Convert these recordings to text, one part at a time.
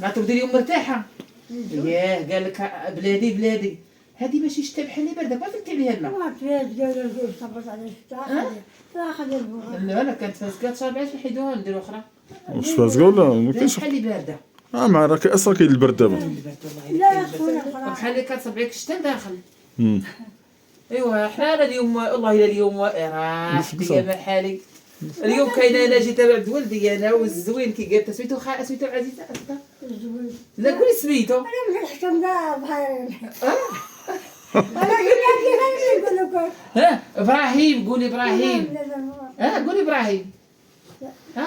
غتبدا اليوم مرتاحه. ياه قال لك بلادي بلادي هذه ماشي شتا بحال اللي بردك ما فهمتي عليها الماء. ما فيهاش قالوا لي صبرت على الشتا خلي البوغ. لا كانت فاسكه تشربعات نحيدوها نديرو اخرى. واش فاسكه ولا ما كاينش؟ بحال اللي بارده. مع راه اصلا كاين البرد دابا. لا يا خويا بحال اللي كتصبعك الشتا داخل. ايوا حنا اليوم والله الا اليوم راه ديما حالي. اليوم كاينه انا جيت بعد ولدي انا والزوين كي قالت سميتو سميتو عزيزه اصلا. لا قولي سميتو. انا من الحكم كاع بحال انا كي نقول لكم. ها ابراهيم قولي ابراهيم. قولي ابراهيم.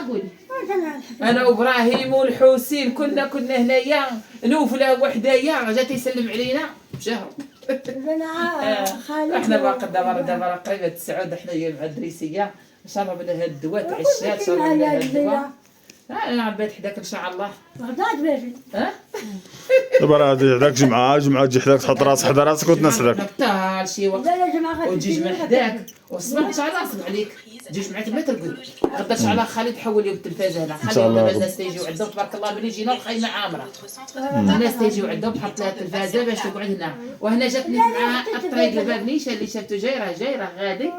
قولي. انا وابراهيم والحسين كنا هنايا نوفله وحدايا جا تيسلم علينا بشهر. احنا باقي دابا قريبه 9 حنايا مع الدريسيه شربنا هاد الدواء تاع الشات شربنا هاد الدواء. انا عبيت حداك ان شاء الله. غدات باجي. دابا راه هذاك جمعه تجي حداك تحط راسك حدا راسك وتنس حداك. نبطال شي وقت. لا جماعه وتجي جمع حداك والصباح ان شاء الله نصب عليك. تجي جمعة ما ترقد. غدا ان شاء الله خالد تحول لي التلفازه هنا. خلي الناس تيجيو عندهم تبارك الله ملي جينا الخيمه عامره. الناس تيجيو عندهم حط لها التلفازه باش تقعد هنا. وهنا جاتني مع الطريق الباب نيشه اللي شافته جايره غادي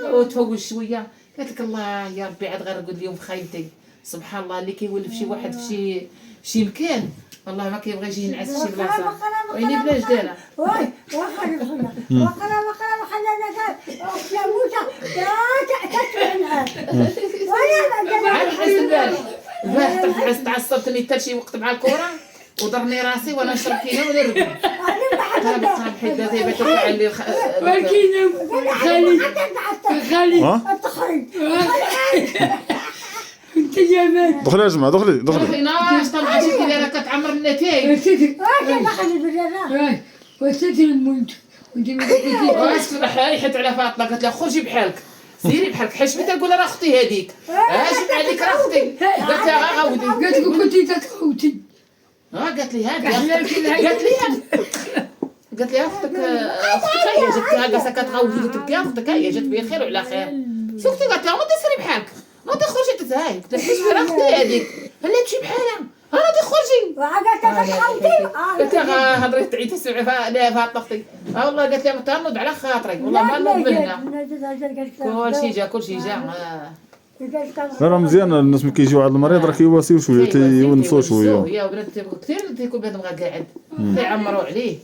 وتفوز شويه. قالت لك الله يا ربي عاد غير نقول اليوم في خيمتي. سبحان الله اللي كيولف شي واحد في شي مكان والله ما كيبغي يجي ينعس في شي بلاصه. ويني بلاش دايره. واخا انا قال يا موسى تسمع عاد حس البارح تعصبتني حتى شي وقت مع الكره وضرني راسي وانا نشرب كينه ولا نرقد. انا بقى حيت دابا توقع لي خالي التخريج انت جمال. دخلي يا جماعه دخلي. ناش طبعا شفتي راه كتعمر النتايج. وستر المنت وانت ما قلتي واش رايحت على فاطمه قالت لها خرجي بحالك سيري بحالك حشمتها تقول راه اختي هذيك. اش عليك راه اختي. قالت لها غاودي. قالت لك كنتي تتخوتي. قالت لي هذه قالت لي اختك هي جاتها قالت كتغوتي تبكي اختك هي جات بخير وعلى خير. سكتي قالت لها ما تسري بحالك ما تخرجي تتهاي قلت لها حشمي راه اختي هذيك خليها تمشي بحالها انا تخرجي. قالت لها هضريت تعيتي سمعي لا فاطمه اختي. والله قالت لها تنوض على خاطري والله ما نوض منها. كلشي جا راه مزيان الناس ملي كيجيو عند المريض راه كيواسيو شويه تيونسوا شويه. يا ولاد كثير تيكون بنادم غا قاعد تيعمروا عليه.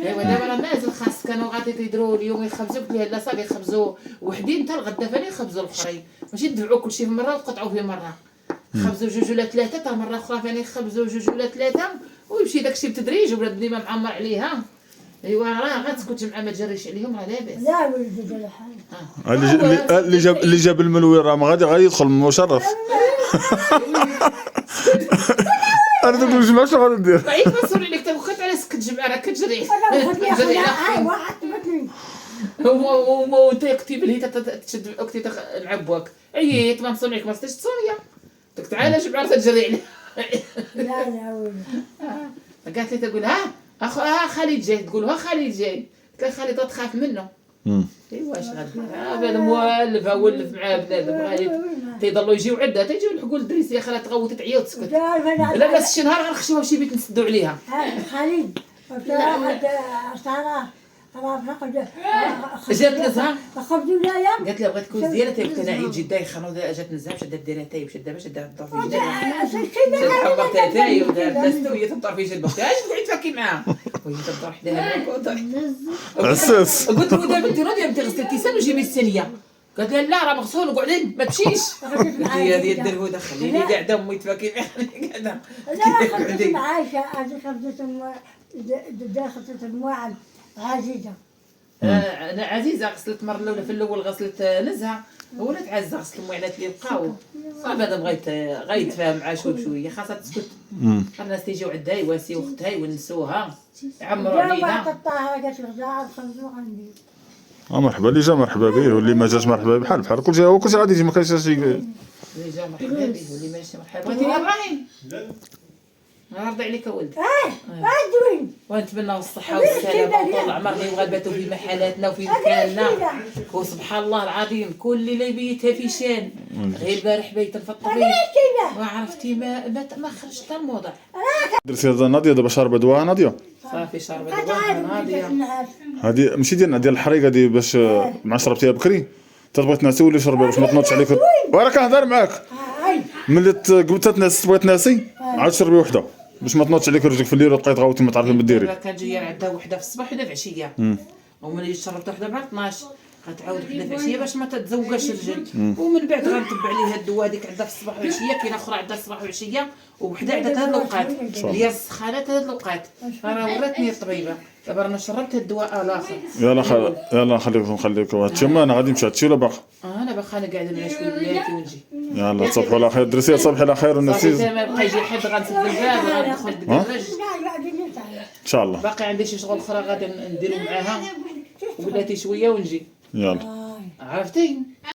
ايوا دابا راه مازال خاص كانوا غادي يديروا اليوم يخبزوا قلت لها لا صافي يخبزوا وحدين حتى الغدا ثاني يخبزوا الاخرين ماشي تدفعوا كلشي في مره وتقطعوا في مره. خبزوا 2 ولا 3 حتى مره اخرى ثاني يخبزوا 2 ولا 3 ويمشي داكشي بتدريج وبلاد ديما معمر عليها. ايوا راه غتسكت جمعه ما تجريش عليهم راه لاباس. لا ولدي ديال الحال. اللي جاب المنوير راه ما غادي يدخل مشرف. انا تقول الجمعه شنو غادي ندير؟ عيط ما تسولي عليك تبقى على سكت جمعه راه كتجري. جري على واحد تبتني. وانت كتب لي تشد اختي مع باك عييت ما نصوني عليك ما صديش تصوني قلت تعالى جمعه تجري عليه. لا ولدي. قالت لي تقول خالد جاي تقول خالد جاي قلت لها خالد تخاف منه. ايوا اش غدير هذا مولف ولف معاه بنادم غادي تيضلوا يجيو عندها تيجيو يلحقوا الدريسيه خليها تغوت تعيا وتسكت. لا بس شي نهار غنخشيوها بشي بيت نسدوا عليها. خالد جات نزهه خبزوا ليا قالت لها بغيت كوز ديالها قلت لها عيد جدا يخنوا جات نزهه مشات ديرها تاي مشات دابا شدها الدار في جدها شدت حمرتها تاي ودارت دازت وهي تدور في جد اختها اش بغيت تفكي معاها وهي تدور حداها. عساس قلت له دابا انت راضيه بنتي غسلتي الكيسان وجيبي الثانيه. قالت لها لا راه مغسول وقعدين ما تمشيش. قلت لها هذه الدربوده خليني قاعده امي تفكي معايا قاعده. لا خبزت معايشه هذه خبزت داخل المواعن عزيزه. انا عزيزه غسلت مره الاولى في الاول غسلت نزهه ولات عزه غسلت المعانات اللي بقاو صافي هذا بغيت غيتفاهم معاه شويه بشويه خاصها تسكت. الناس تيجيو عندها يواسيو اختها يونسوها يعمروا علينا. الطاهره قالت الغداء الخبز وغندير. مرحبا اللي جا مرحبا به واللي ما جاش مرحبا بحال كلشي غادي يجي ما كاينش شي. اللي جا مرحبا به واللي ماشي مرحبا. بغيتي يا ابراهيم؟ نرضي عليك ولدي. دوين. ونتمنى الصحة والسلامة وطول العمر اللي يبغى نباتوا في محلاتنا وفي مكاننا. وسبحان الله العظيم كل ليلة بيتها في شان. غير البارح بيت الفطرين. ما عرفتي ما خرجت الموضع. درتي هذا ناضيه دابا شاربه دواء ناضيه. صافي شاربه دابا ناضيه. هذه ماشي ديال الحريق هذه باش مع شربتيها بكري تبغي تنعسي ولا شربها باش ما تنوضش عليك. وراه كنهضر معاك ملي قبل تنعس تبغي تنعسي عاد شربي وحده باش ما تنوضش عليك رجلك في الليل وتبقاي تغوتي ما تعرفي ما ديري. كانت جايه عندها وحده في الصباح وحده في العشيه وملي شربت وحده بعد 12 غتعاود وحده في العشيه باش ما تتزوجش الرجل ومن بعد غنتبع ليها الدواء هذيك عندها في الصباح والعشيه كاينه اخرى عندها الصباح والعشيه وحده عندها هاد الاوقات هي السخانات هاد الاوقات راه وراتني الطبيبه دابا انا شربت الدواء الاخر. يلا خليكم هادشي انا غادي نمشي هادشي ولا باقي. انا باقا انا قاعده مع شويه بناتي ونجي. يلا تصبحوا على خير درسي تصبحي على خير ونسي صافي ما بقى يجي حد غنسد الباب وغندخل نتدرج ان شاء الله. باقي عندي شي شغل اخرى غادي نديرو معاها وبلاتي شويه ونجي. يلا عرفتي